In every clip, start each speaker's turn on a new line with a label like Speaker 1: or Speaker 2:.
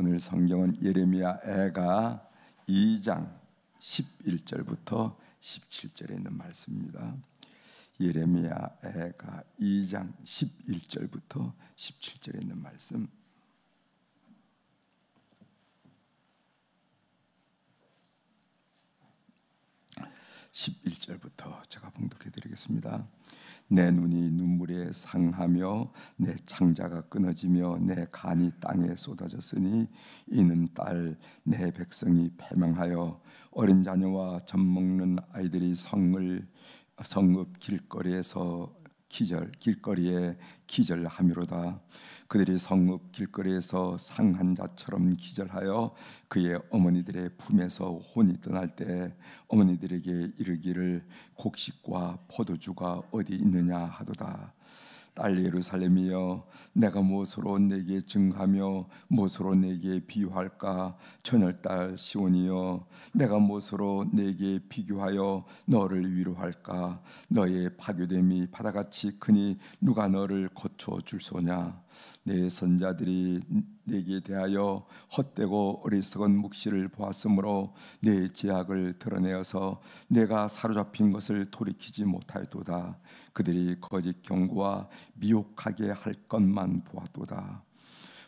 Speaker 1: 오늘 성경은 예레미야 애가 2장 11절부터 17절에 있는 말씀입니다. 예레미야 애가 2장 11절부터 17절에 있는 말씀. 11절부터 제가 봉독해 드리겠습니다. 내 눈이 눈물에 상하며 내 창자가 끊어지며 내 간이 땅에 쏟아졌으니 이는 딸 내 백성이 패망하여 어린 자녀와 젖 먹는 아이들이 성읍 길거리에 기절함이로다. 그들이 성읍 길거리에서 상한 자처럼 기절하여 그의 어머니들의 품에서 혼이 떠날 때 어머니들에게 이르기를 곡식과 포도주가 어디 있느냐 하도다. 딸 예루살렘이여, 내가 무엇으로 내게 증하며 무엇으로 내게 비유할까? 처녀딸 시온이여, 내가 무엇으로 내게 비교하여 너를 위로할까? 너의 파괴됨이 바다같이 크니 누가 너를 고쳐줄 소냐? 내 선자들이 내게 대하여 헛되고 어리석은 묵시를 보았으므로 내 죄악을 드러내어서 내가 사로잡힌 것을 돌이키지 못하였도다. 그들이 거짓 경고와 미혹하게 할 것만 보았도다.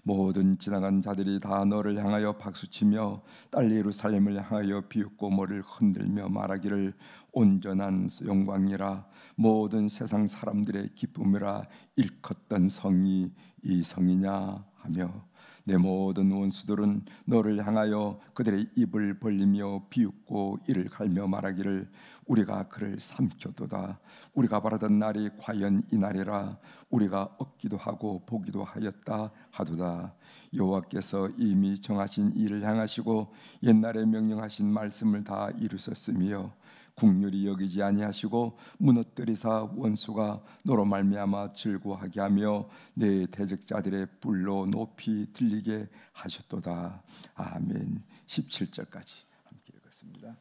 Speaker 1: 모든 지나간 자들이 다 너를 향하여 박수치며 딸 예루살렘을 향하여 비웃고 머리를 흔들며 말하기를 온전한 영광이라, 모든 세상 사람들의 기쁨이라, 일컫던 성이 이 성이냐 하며 내 모든 원수들은 너를 향하여 그들의 입을 벌리며 비웃고 이를 갈며 말하기를 우리가 그를 삼켰도다. 우리가 바라던 날이 과연 이 날이라. 우리가 얻기도 하고 보기도 하였다 하도다. 여호와께서 이미 정하신 일을 향하시고 옛날에 명령하신 말씀을 다 이루셨으며 국률이 여기지 아니하시고 무너뜨리사 원수가 너로 말미암아 즐거워하게 하며 내 대적자들의 뿔로 높이 들리게 하셨도다. 아멘. 17절까지 함께 읽었습니다.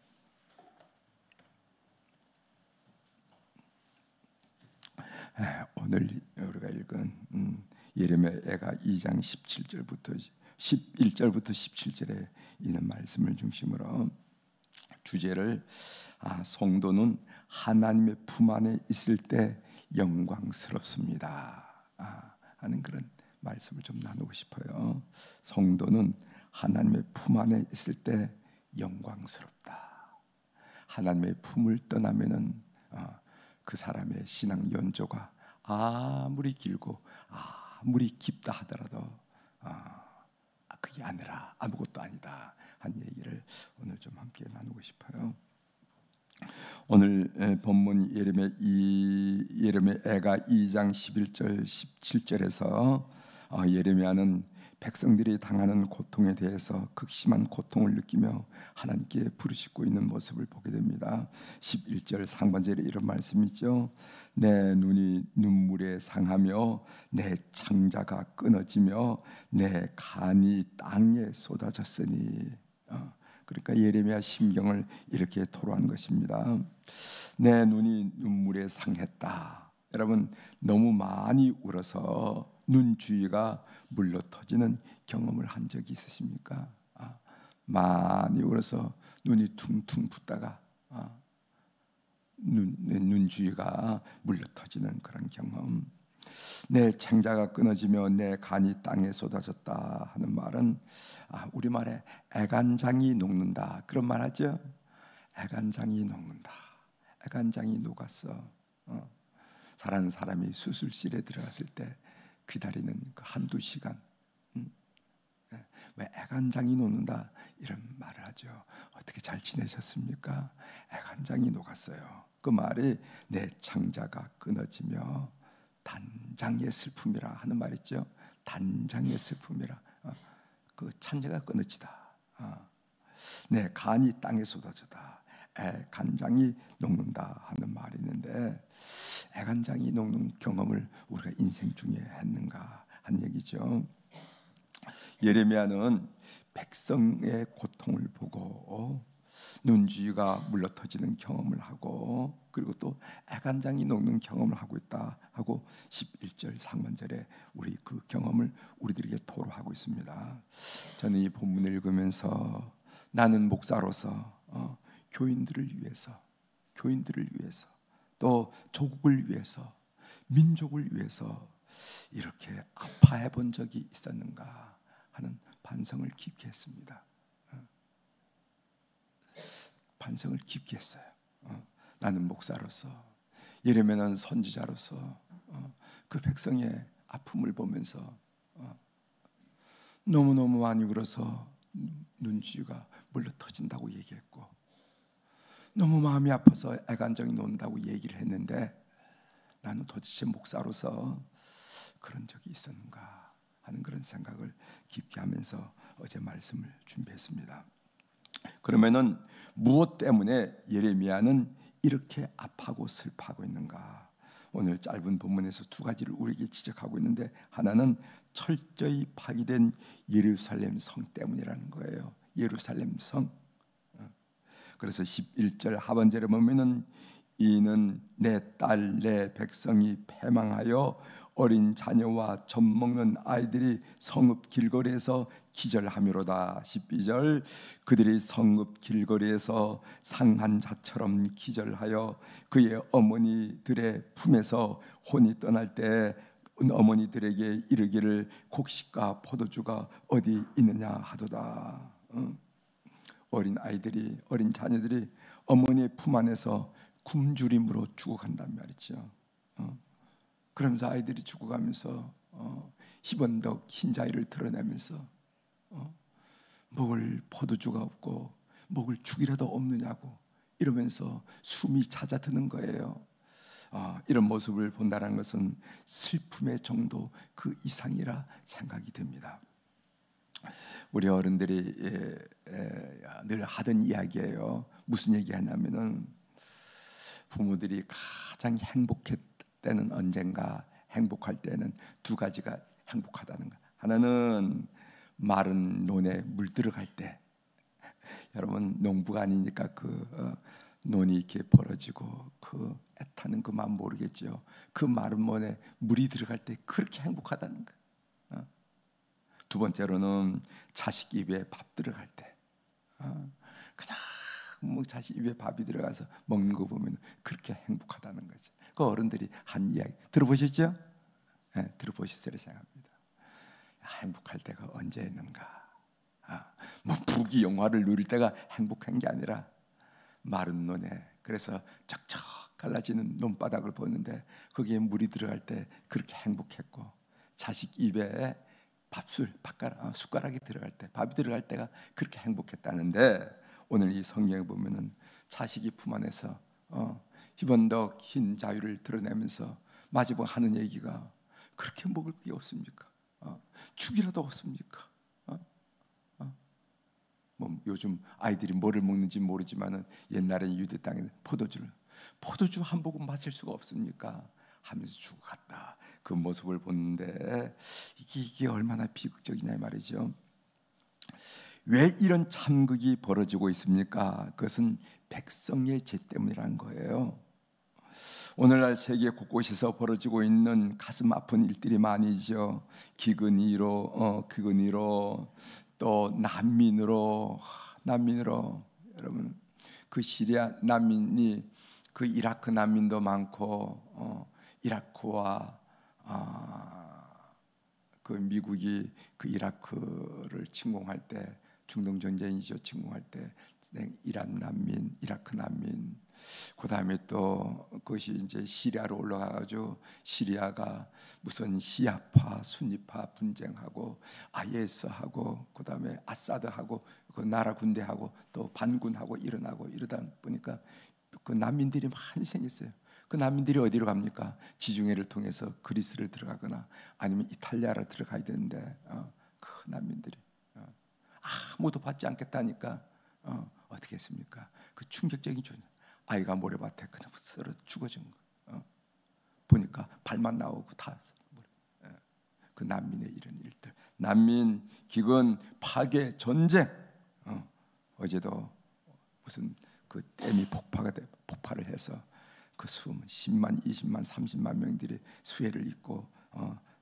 Speaker 1: 오늘 우리가 읽은 예레미야 애가 2장 11절부터 17절에 있는 말씀을 중심으로 주제를 성도는 하나님의 품 안에 있을 때 영광스럽습니다 하는 그런 말씀을 좀 나누고 싶어요. 성도는 하나님의 품 안에 있을 때 영광스럽다. 하나님의 품을 떠나면은 그 사람의 신앙 연조가 아무리 길고 아무리 깊다 하더라도 그게 아니라 아무것도 아니다 한 얘기를 오늘 좀 함께 나누고 싶어요. 오늘 본문 예레미야 애가 2장 11절 17절에서 예레미야는 백성들이 당하는 고통에 대해서 극심한 고통을 느끼며 하나님께 부르짖고 있는 모습을 보게 됩니다. 11절 상반절에 이런 말씀이 있죠. 내 눈이 눈물에 상하며 내 창자가 끊어지며 내 간이 땅에 쏟아졌으니. 그러니까 예레미야 심경을 이렇게 토로한 것입니다. 내 눈이 눈물에 상했다. 여러분, 너무 많이 울어서 눈 주위가 물러 터지는 경험을 한 적이 있으십니까? 많이 울어서 눈이 퉁퉁 붓다가 눈 주위가 물러 터지는 그런 경험. 내 창자가 끊어지며 내 간이 땅에 쏟아졌다 하는 말은 우리말에 애간장이 녹는다 그런 말 하죠. 애간장이 녹는다. 애간장이 녹았어. 사랑하는 사람이 수술실에 들어갔을 때 기다리는 그 한두 시간, 왜 애간장이 녹는다 이런 말을 하죠. 어떻게 잘 지내셨습니까? 애간장이 녹았어요. 그 말이 내 창자가 끊어지며 단장의 슬픔이라 하는 말 있죠. 단장의 슬픔이라. 그 창자가 끊어지다. 내 간이 땅에 쏟아졌다. 애간장이 녹는다 하는 말이 있는데, 애간장이 녹는 경험을 우리가 인생 중에 했는가 한 얘기죠. 예레미야는 백성의 고통을 보고 눈주위가 물러터지는 경험을 하고, 그리고 또 애간장이 녹는 경험을 하고 있다 하고 11절 상반절에 우리 그 경험을 우리들에게 토로하고 있습니다. 저는 이 본문을 읽으면서 나는 목사로서 교인들을 위해서 또 조국을 위해서, 민족을 위해서 이렇게 아파해 본 적이 있었는가 하는 반성을 깊게 했습니다. 반성을 깊게 했어요. 나는 목사로서, 예레미야는 선지자로서 그 백성의 아픔을 보면서 너무너무 많이 울어서 눈주위가 물러 터진다고 얘기했고, 너무 마음이 아파서 애간장이 논다고 얘기를 했는데, 나는 도대체 목사로서 그런 적이 있었는가 하는 그런 생각을 깊게 하면서 어제 말씀을 준비했습니다. 그러면은 무엇 때문에 예레미야는 이렇게 아파하고 슬퍼하고 있는가? 오늘 짧은 본문에서 두 가지를 우리에게 지적하고 있는데, 하나는 철저히 파괴된 예루살렘 성 때문이라는 거예요. 예루살렘 성. 그래서 11절 하반절에 보면은 이는 내 딸 내 백성이 패망하여 어린 자녀와 젖 먹는 아이들이 성읍 길거리에서 기절하미로다. 12절 그들이 성읍 길거리에서 상한 자처럼 기절하여 그의 어머니들의 품에서 혼이 떠날 때 어머니들에게 이르기를 곡식과 포도주가 어디 있느냐 하도다. 어린 아이들이, 어린 자녀들이 어머니의 품 안에서 굶주림으로 죽어간단 말이죠. 그러면서 아이들이 죽어가면서 희번덕 흰자위를 드러내면서 먹을 포도주가 없고 먹을 죽이라도 없느냐고 이러면서 숨이 잦아드는 거예요. 이런 모습을 본다는 것은 슬픔의 정도 그 이상이라 생각이 됩니다. 우리 어른들이 늘 하던 이야기예요. 무슨 얘기 하냐면은 부모들이 가장 행복했 때는 언젠가, 행복할 때는 두 가지가 행복하다는 거. 하나는 마른 논에 물 들어갈 때. 여러분 농부가 아니니까 논이 이렇게 벌어지고 그 애타는 그 마음 모르겠죠. 그 마른 논에 물이 들어갈 때 그렇게 행복하다는 거. 두 번째로는 자식 입에 밥 들어갈 때. 가장 자식 입에 밥이 들어가서 먹는 거 보면 그렇게 행복하다는 거지. 그 어른들이 한 이야기 들어보셨죠? 네, 들어보셨을 생각합니다. 행복할 때가 언제였는가? 뭐 부귀 영화를 누릴 때가 행복한 게 아니라 마른 논에, 그래서 쩍쩍 갈라지는 논바닥을 보는데 거기에 물이 들어갈 때 그렇게 행복했고, 자식 입에 숟가락이 들어갈 때, 밥이 들어갈 때가 그렇게 행복했다는데, 오늘 이 성경에 보면은 자식이 품 안에서 희번덕 흰 자유를 드러내면서 마지막 하는 얘기가, 그렇게 먹을 게 없습니까? 죽이라도 없습니까? 뭐 요즘 아이들이 뭐를 먹는지 모르지만은 옛날에는 유대 땅에 포도주 한 모금 마실 수가 없습니까? 하면서 죽어갔다. 그 모습을 보는데 이게 얼마나 비극적이냐 말이죠. 왜 이런 참극이 벌어지고 있습니까? 그것은 백성의 죄 때문이라는 거예요. 오늘날 세계 곳곳에서 벌어지고 있는 가슴 아픈 일들이 많이죠. 기근이로 또 난민으로 여러분, 그 시리아 난민이, 그 이라크 난민도 많고, 이라크와 그 미국이 그 이라크를 침공할 때, 중동 전쟁이죠. 침공할 때 이란 난민, 이라크 난민, 그 다음에 또 그것이 이제 시리아로 올라가가지고 시리아가 무슨 시아파, 순니파 분쟁하고 IS하고 그 다음에 아사드하고 그 나라 군대하고 또 반군하고 일어나고 이러다 보니까 그 난민들이 많이 생겼어요. 그 난민들이 어디로 갑니까? 지중해를 통해서 그리스를 들어가거나 아니면 이탈리아로 들어가야 되는데 그 난민들이 아무도 받지 않겠다니까 어떻게 했습니까? 그 충격적인 조짐. 아이가 모래밭에 그냥 쓰러 죽어진 거. 보니까 발만 나오고 다. 그 난민의 이런 일들, 난민, 기근, 파괴, 전쟁. 어제도 무슨 그 댐이 폭발을 해서 그 수문 10만, 20만, 30만 명들이 수해를 입고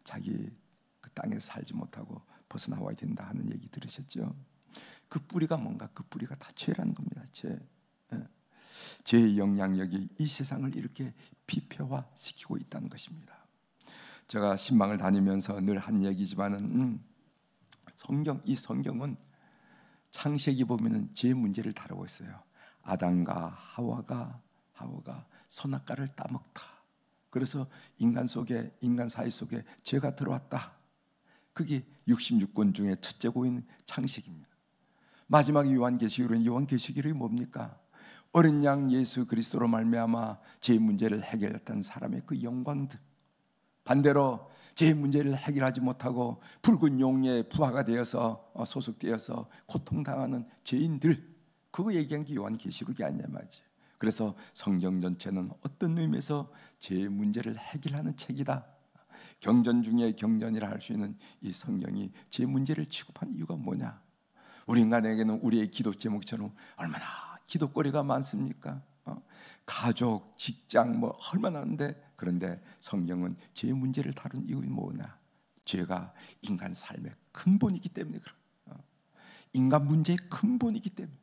Speaker 1: 자기 그 땅에서 살지 못하고 벗어나와야 된다 하는 얘기 들으셨죠? 그 뿌리가 뭔가? 그 뿌리가 다 죄라는 겁니다. 죄. 죄의 영향력이 이 세상을 이렇게 비폐화시키고 있다는 것입니다. 제가 신방을 다니면서 늘 한 얘기지만은 이 성경은 창세기 보면은 죄 문제를 다루고 있어요. 아담과 하와가 선악과를 따먹다. 그래서 인간 사회 속에 죄가 들어왔다. 그게 66권 중에 첫째 고인 창세기입니다. 마지막 요한계시록이 뭡니까? 어린 양 예수 그리스도로 말미암아 죄 문제를 해결했던 사람의 그 영광들, 반대로 죄 문제를 해결하지 못하고 붉은 용의 부하가 되어서 소속되어서 고통당하는 죄인들, 그거 얘기한 게 요한계시록이 아니냐 말이지. 그래서 성경 전체는 어떤 의미에서 죄 문제를 해결하는 책이다. 경전 중에 경전이라 할 수 있는 이 성경이 죄 문제를 취급한 이유가 뭐냐? 우리 인간에게는 우리의 기도 제목처럼 얼마나 기도거리가 많습니까? 가족, 직장 얼마나 하는데, 그런데 성경은 죄 문제를 다룬 이유는 뭐냐? 죄가 인간 삶의 근본이기 때문에 그런, 인간 문제의 근본이기 때문에,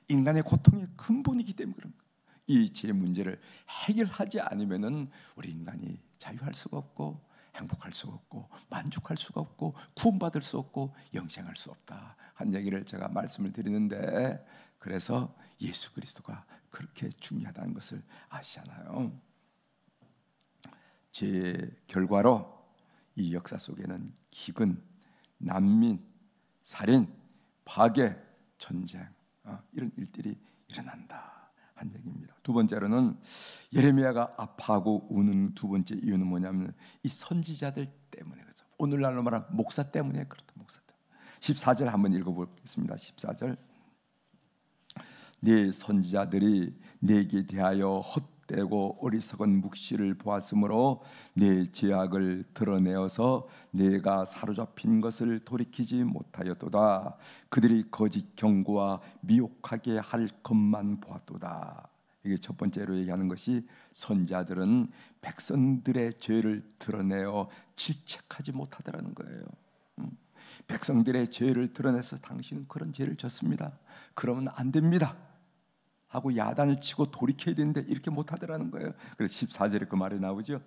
Speaker 1: 인간의 고통의 근본이기 때문에 그런 거예요. 이 죄 문제를 해결하지 않으면은 우리 인간이 자유할 수가 없고 행복할 수가 없고 만족할 수가 없고 구원받을 수 없고 영생할 수 없다 한 얘기를 제가 말씀을 드리는데, 그래서 예수 그리스도가 그렇게 중요하다는 것을 아시잖아요. 제 결과로 이 역사 속에는 기근, 난민, 살인, 파괴, 전쟁, 이런 일들이 일어난다 한 얘기입니다. 두 번째로는 예레미야가 아파하고 우는 두 번째 이유는 뭐냐면 이 선지자들 때문에 그렇죠. 오늘날로 말하면 목사 때문에 그렇다. 목사 때문에. 14절 한번 읽어보겠습니다. 14절. 네 선지자들이 내게 대하여 헛되고 어리석은 묵시를 보았으므로 내 죄악을 드러내어서 내가 사로잡힌 것을 돌이키지 못하였도다. 그들이 거짓 경고와 미혹하게 할 것만 보았도다. 이게 첫 번째로 얘기하는 것이 선지자들은 백성들의 죄를 드러내어 질책하지 못하더라는 거예요. 백성들의 죄를 드러내서 당신은 그런 죄를 졌습니다, 그러면 안 됩니다 하고 야단을 치고 돌이켜야 되는데 이렇게 못하더라는 거예요. 그래서 14절에 그 말이 나오죠.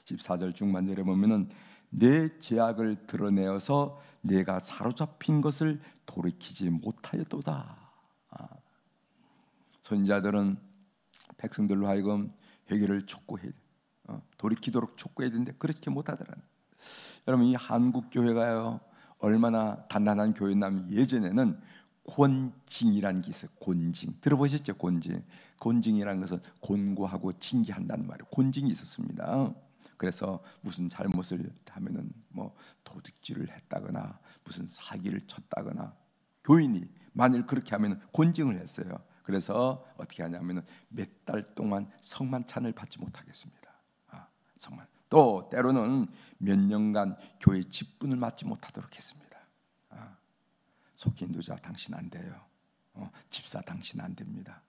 Speaker 1: 14절 중반절에 보면은 내 죄악을 드러내어서 내가 사로잡힌 것을 돌이키지 못하였도다. 선지자들은 백성들로 하여금 회개를 촉구해, 돌이키도록 촉구해야 되는데 그렇게 못하더라는 거예요. 여러분, 이 한국 교회가요 얼마나 단단한 교회냐면 예전에는 곤징이라는 게 있어요. 곤징 들어보셨죠? 곤징이라는 것은 곤고하고 징계한다는 말이에요. 곤징이 있었습니다. 그래서 무슨 잘못을 하면은 도둑질을 했다거나 무슨 사기를 쳤다거나 교인이 만일 그렇게 하면 곤징을 했어요. 그래서 어떻게 하냐면은 몇 달 동안 성만찬을 받지 못하겠습니다. 성만. 또 때로는 몇 년간 교회 직분을 맡지 못하도록 했습니다. 속히 인도자 당신 안 돼요. 집사 당신 안 됩니다.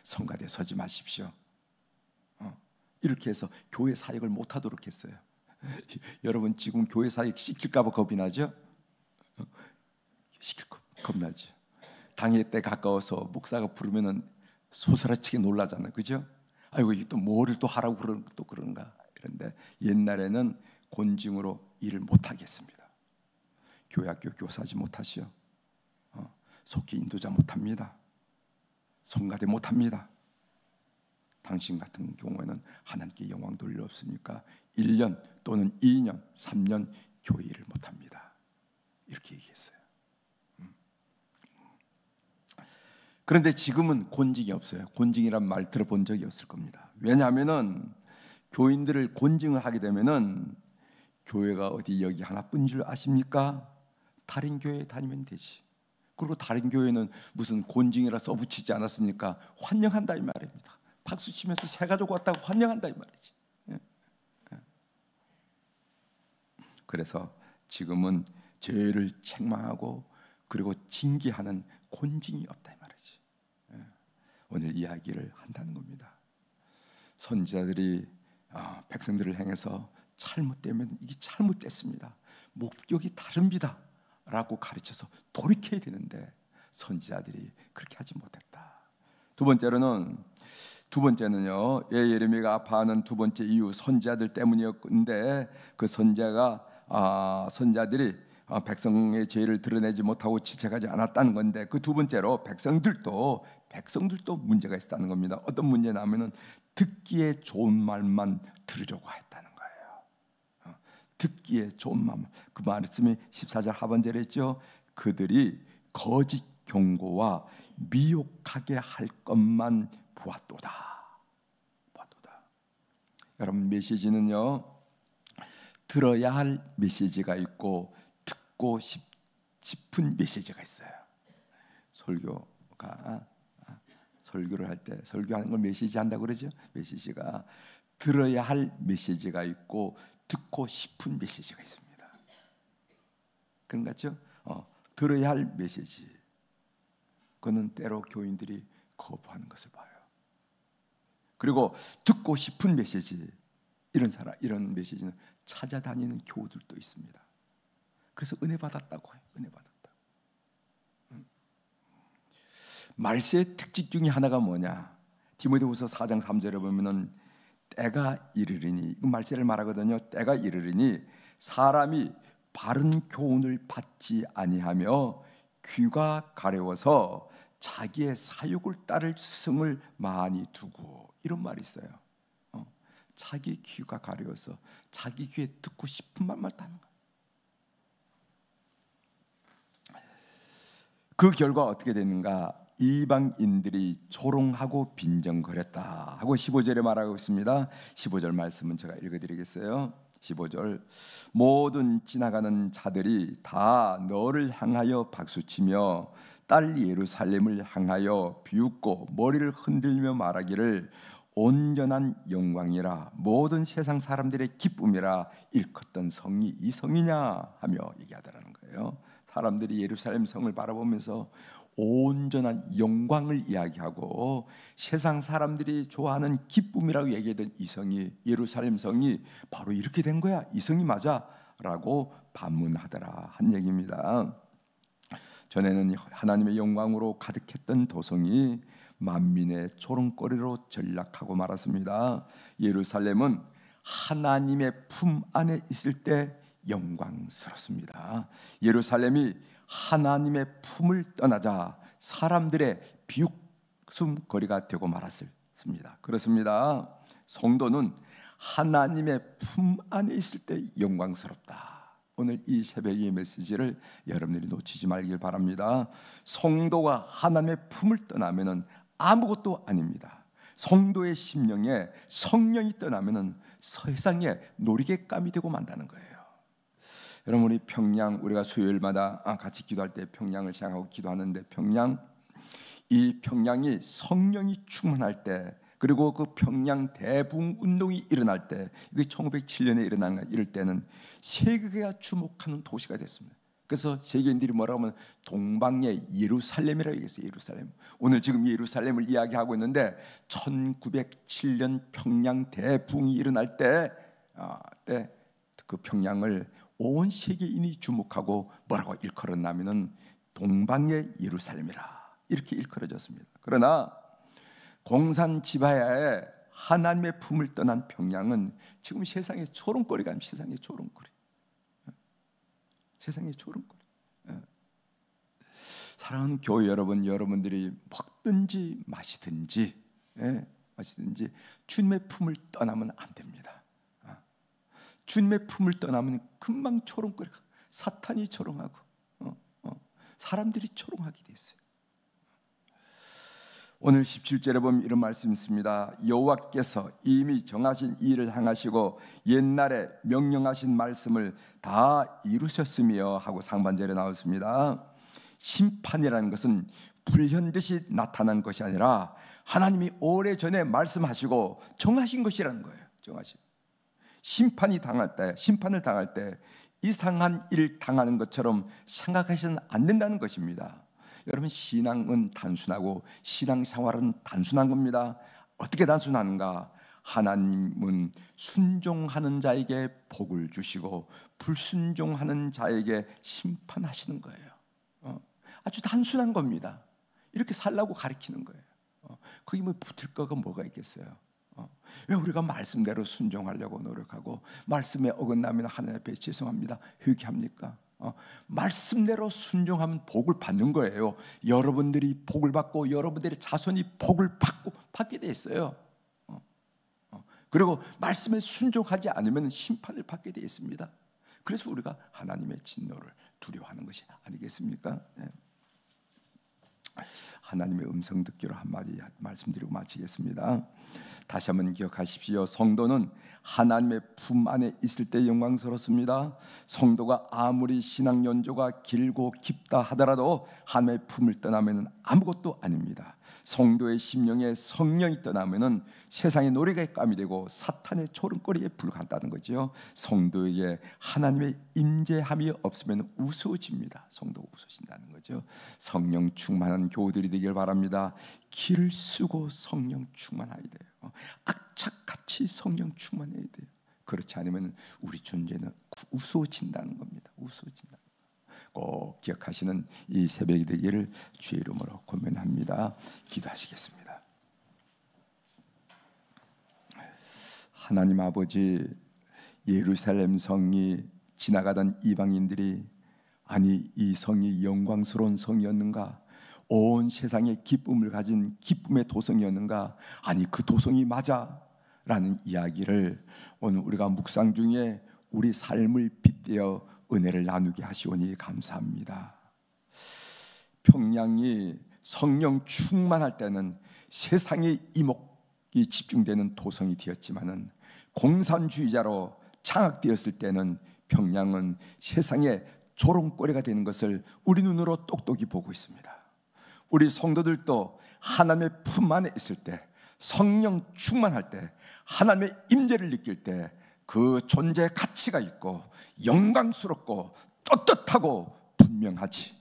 Speaker 1: 성가대 서지 마십시오. 이렇게 해서 교회 사역을 못하도록 했어요. 여러분 지금 교회 사역 시킬까 봐 겁이 나죠? 시킬 거 겁나죠. 당일 때 가까워서 목사가 부르면은 소스라치게 놀라잖아요, 그죠? 아이고 이게 또 뭐를 또 하라고 그런가. 그런데 옛날에는 곤징으로 일을 못하겠습니다. 교회학교 교사지 못하시오. 속히 인도자 못합니다. 성가대 못합니다. 당신 같은 경우에는 하나님께 영광 돌릴 없으니까 1년 또는 2년, 3년 교회 일을 못합니다. 이렇게 얘기했어요. 그런데 지금은 곤징이 없어요. 곤징이란 말 들어본 적이 없을 겁니다. 왜냐하면은 교인들을 곤징을 하게 되면은 교회가 어디 여기 하나뿐인 줄 아십니까? 다른 교회에 다니면 되지. 그리고 다른 교회는 무슨 곤징이라 써붙이지 않았으니까 환영한다 이 말입니다. 박수 치면서 새 가족 왔다고 환영한다 이 말이지. 그래서 지금은 죄를 책망하고 그리고 징계하는 곤징이 없다 이 말이지. 오늘 이야기를 한다는 겁니다. 선지자들이 백성들을 향해서 잘못되면 이게 잘못됐습니다, 목적이 다릅니다 라고 가르쳐서 돌이켜야 되는데 선지자들이 그렇게 하지 못했다. 두 번째는요, 예레미야가 아파하는 두 번째 이유, 선지자들 때문이었는데 그 선지자들이 백성의 죄를 드러내지 못하고 질책하지 않았다는 건데, 그 두 번째로 백성들도 문제가 있었다는 겁니다. 어떤 문제냐면은 듣기에 좋은 말만 들으려고 했다는 거예요. 듣기에 좋은 말만. 그 말씀이 14절 하반절에 있죠. 그들이 거짓 경고와 미혹하게 할 것만 보았도다. 여러분, 메시지는요, 들어야 할 메시지가 있고 듣고 싶은 메시지가 있어요. 설교를 할 때, 설교하는 걸 메시지 한다고 그러죠. 메시지가 들어야 할 메시지가 있고 듣고 싶은 메시지가 있습니다. 그런 것 같죠? 들어야 할 메시지, 그거는 때로 교인들이 거부하는 것을 봐요. 그리고 듣고 싶은 메시지, 이런 메시지는 찾아다니는 교우들도 있습니다. 그래서 은혜 받았다고 해요. 은혜 받았다. 말세의 특징 중에 하나가 뭐냐? 디모데후서 4장 3절에 보면은 때가 이르리니, 말세를 말하거든요. 때가 이르리니 사람이 바른 교훈을 받지 아니하며 귀가 가려워서 자기의 사욕을 따를 스승을 많이 두고, 이런 말이 있어요. 자기 귀가 가려워서 자기 귀에 듣고 싶은 말만 따는 거예요. 그 결과 어떻게 됐는가? 이방인들이 조롱하고 빈정거렸다 하고 15절에 말하고 있습니다. 15절 말씀은 제가 읽어드리겠어요. 15절, 모든 지나가는 자들이 다 너를 향하여 박수치며 딸 예루살렘을 향하여 비웃고 머리를 흔들며 말하기를 온전한 영광이라, 모든 세상 사람들의 기쁨이라, 일컫던 성이 이 성이냐 하며 얘기하더라는 거예요. 사람들이 예루살렘 성을 바라보면서 온전한 영광을 이야기하고 세상 사람들이 좋아하는 기쁨이라고 얘기하던 이 성이, 예루살렘 성이 바로 이렇게 된 거야, 이 성이 맞아 라고 반문하더라 한 얘기입니다. 전에는 하나님의 영광으로 가득했던 도성이 만민의 조롱거리로 전락하고 말았습니다. 예루살렘은 하나님의 품 안에 있을 때 영광스럽습니다. 예루살렘이 하나님의 품을 떠나자 사람들의 비웃음거리가 되고 말았습니다. 그렇습니다. 성도는 하나님의 품 안에 있을 때 영광스럽다. 오늘 이 새벽의 메시지를 여러분들이 놓치지 말길 바랍니다. 성도가 하나님의 품을 떠나면은 아무것도 아닙니다. 성도의 심령에 성령이 떠나면은 세상에 놀이개감이 되고 만다는 거예요. 여러분, 우리 평양, 우리가 수요일마다 같이 기도할 때 평양을 생각하고 기도하는데, 이 평양이 성령이 충만할 때, 그리고 그 평양 대붕 운동이 일어날 때, 이게 1907년에 일어난 이럴 때는 세계가 주목하는 도시가 됐습니다. 그래서 세계인들이 뭐라고 하면 동방의 예루살렘이라고 얘기했어요. 예루살렘. 오늘 지금 예루살렘을 이야기하고 있는데 1907년 평양 대붕이 일어날 때 그 평양을 온 세계인이 주목하고 뭐라고 일컬었냐면은 동방의 예루살렘이라, 이렇게 일컬어졌습니다. 그러나 공산 지바야에 하나님의 품을 떠난 평양은 지금 세상의 조롱거리가 아니면 세상의 조롱거리. 세상의 조롱거리. 사랑하는 교회 여러분, 여러분들이 먹든지 마시든지 주님의 품을 떠나면 안 됩니다. 주님의 품을 떠나면 금방 조롱거리가, 사탄이 조롱하고 사람들이 조롱하게 됐어요. 오늘 17절에 보면 이런 말씀이 있습니다. 여호와께서 이미 정하신 일을 행하시고 옛날에 명령하신 말씀을 다 이루셨으며 하고 상반절에 나왔습니다. 심판이라는 것은 불현듯이 나타난 것이 아니라 하나님이 오래전에 말씀하시고 정하신 것이라는 거예요. 심판을 당할 때 이상한 일을 당하는 것처럼 생각하시면 안 된다는 것입니다. 여러분, 신앙은 단순하고 신앙생활은 단순한 겁니다. 어떻게 단순한가? 하나님은 순종하는 자에게 복을 주시고 불순종하는 자에게 심판하시는 거예요. 아주 단순한 겁니다. 이렇게 살라고 가르치는 거예요. 거기 뭐 붙을 거가 뭐가 있겠어요? 왜 우리가 말씀대로 순종하려고 노력하고 말씀에 어긋나면 하나님 앞에 죄송합니다 회개합니까? 말씀대로 순종하면 복을 받는 거예요. 여러분들이 복을 받고 여러분들의 자손이 복을 받게 돼 있어요. 그리고 말씀에 순종하지 않으면 심판을 받게 되어 있습니다. 그래서 우리가 하나님의 진노를 두려워하는 것이 아니겠습니까? 하나님의 음성 듣기로 한마디 말씀드리고 마치겠습니다. 다시 한번 기억하십시오. 성도는 하나님의 품 안에 있을 때 영광스럽습니다. 성도가 아무리 신앙 연조가 길고 깊다 하더라도 하나님의 품을 떠나면 아무것도 아닙니다. 성도의 심령에 성령이 떠나면 세상의 노래감이 되고 사탄의 조롱거리에 불과하다는 거죠. 성도에게 하나님의 임재함이 없으면 우스워집니다. 성도가 우스워진다는 거죠. 성령 충만한 교우들이 되길 바랍니다. 길을 쓰고 성령 충만해야 돼요. 악착같이 성령 충만해야 돼요. 그렇지 않으면 우리 존재는 우스워진다는 겁니다. 우스워진다. 꼭 기억하시는 이 새벽이 되기를 주의 이름으로 권면합니다. 기도하시겠습니다. 하나님 아버지, 예루살렘 성이 지나가던 이방인들이 아니 이 성이 영광스러운 성이었는가? 온 세상에 기쁨을 가진 기쁨의 도성이었는가? 아니 그 도성이 맞아? 라는 이야기를 오늘 우리가 묵상 중에 우리 삶을 빗대어 은혜를 나누게 하시오니 감사합니다. 평양이 성령 충만할 때는 세상의 이목이 집중되는 도성이 되었지만은 공산주의자로 장악되었을 때는 평양은 세상의 조롱거리가 되는 것을 우리 눈으로 똑똑히 보고 있습니다. 우리 성도들도 하나님의 품 안에 있을 때, 성령 충만할 때, 하나님의 임재를 느낄 때 그 존재의 가치가 있고 영광스럽고 떳떳하고 분명하지.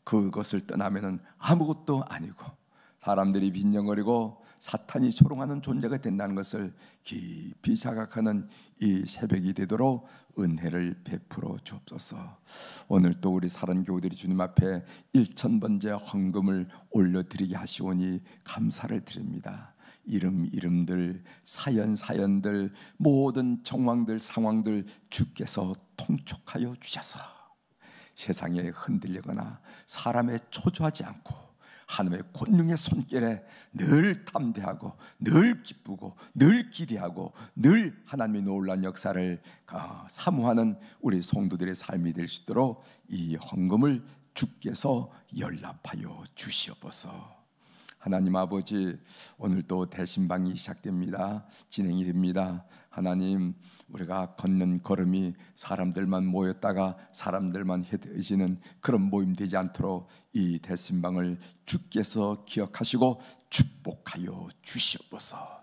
Speaker 1: 그것을 떠나면은 아무것도 아니고 사람들이 빈정거리고 사탄이 조롱하는 존재가 된다는 것을 깊이 자각하는 이 새벽이 되도록 은혜를 베풀어 주옵소서. 오늘 또 우리 사랑 교우들이 주님 앞에 1000번째 헌금을 올려드리게 하시오니 감사를 드립니다. 이름들, 사연들, 모든 정황들, 상황들 주께서 통촉하여 주셔서 세상에 흔들리거나 사람에 초조하지 않고 하나님의 권능의 손길에 늘 담대하고 늘 기쁘고 늘 기대하고 늘 하나님의 놀라운 역사를 사모하는 우리 성도들의 삶이 될 수 있도록 이 헌금을 주께서 연락하여 주시옵소서. 하나님 아버지, 오늘 또 대신방이 시작됩니다. 진행이 됩니다. 하나님, 우리가 걷는 걸음이 사람들만 모였다가 사람들만 헤어지는 그런 모임 되지 않도록 이 대신방을 주께서 기억하시고 축복하여 주시옵소서.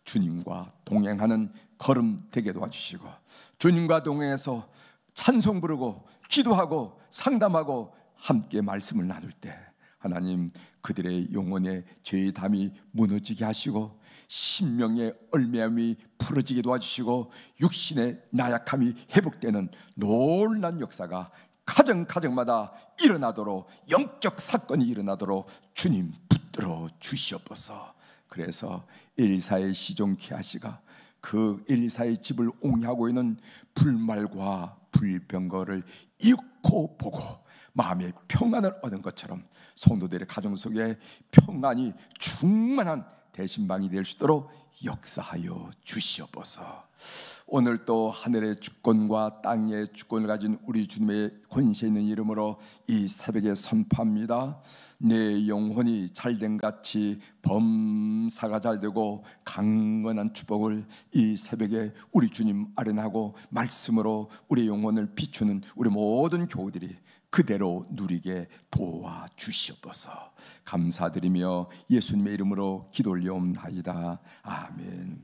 Speaker 1: 주님과 동행하는 걸음 되게 도와주시고 주님과 동행해서 찬송 부르고 기도하고 상담하고 함께 말씀을 나눌 때 하나님, 그들의 영혼의 죄의 담이 무너지게 하시고 심령의 얼매함이 풀어지게 도와주시고 육신의 나약함이 회복되는 놀라운 역사가 가정마다 일어나도록, 영적 사건이 일어나도록 주님 붙들어 주시옵소서. 그래서 엘리사의 시종 게하시가 그 엘리사의 집을 옹이하고 있는 불말과 불병거를 잃고 보고 마음의 평안을 얻은 것처럼 성도들의 가정 속에 평안이 충만한 대신방이 될 수 있도록 역사하여 주시옵소서. 오늘 또 하늘의 주권과 땅의 주권을 가진 우리 주님의 권세 있는 이름으로 이 새벽에 선포합니다. 내 영혼이 잘된 같이 범사가 잘되고 강건한 축복을 이 새벽에 우리 주님 아련하고 말씀으로 우리 영혼을 비추는 우리 모든 교우들이 그대로 누리게 도와주시옵소서. 감사드리며 예수님의 이름으로 기도 올려옵나이다. 아멘.